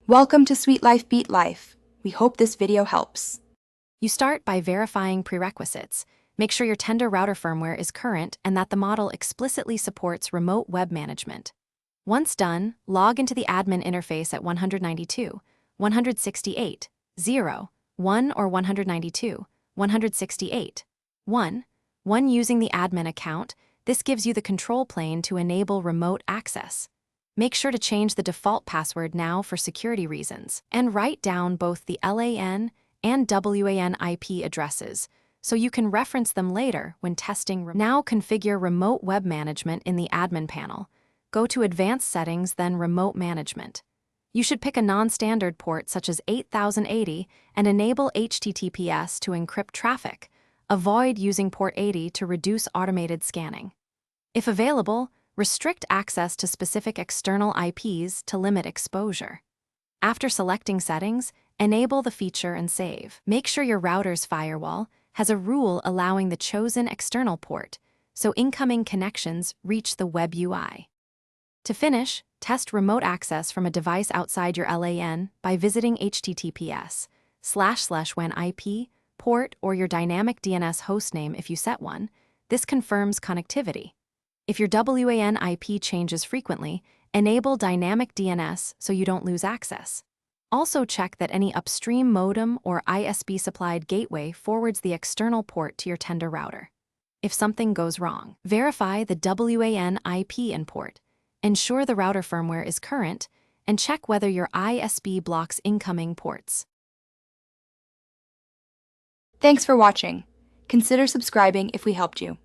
Welcome to Sweet Life Beat Life. We hope this video helps. You start by verifying prerequisites. Make sure your Tenda router firmware is current and that the model explicitly supports remote web management. Once done, log into the admin interface at 192, 168, 0, 1 or 192, 168, 1, 1 using the admin account. This gives you the control plane to enable remote access. Make sure to change the default password now for security reasons, and write down both the LAN and WAN IP addresses so you can reference them later when testing. Now configure remote web management in the admin panel. Go to Advanced Settings, then Remote Management. You should pick a non-standard port such as 8080 and enable HTTPS to encrypt traffic. Avoid using port 80 to reduce automated scanning. If available, restrict access to specific external IPs to limit exposure. After selecting settings, enable the feature and save. Make sure your router's firewall has a rule allowing the chosen external port, so incoming connections reach the web UI. To finish, test remote access from a device outside your LAN by visiting https://WAN IP, port, or your dynamic DNS hostname if you set one. This confirms connectivity. If your WAN IP changes frequently, enable dynamic DNS so you don't lose access. Also check that any upstream modem or ISP-supplied gateway forwards the external port to your Tenda router. If something goes wrong, verify the WAN IP and port, ensure the router firmware is current, and check whether your ISP blocks incoming ports. Thanks for watching. Consider subscribing if we helped you.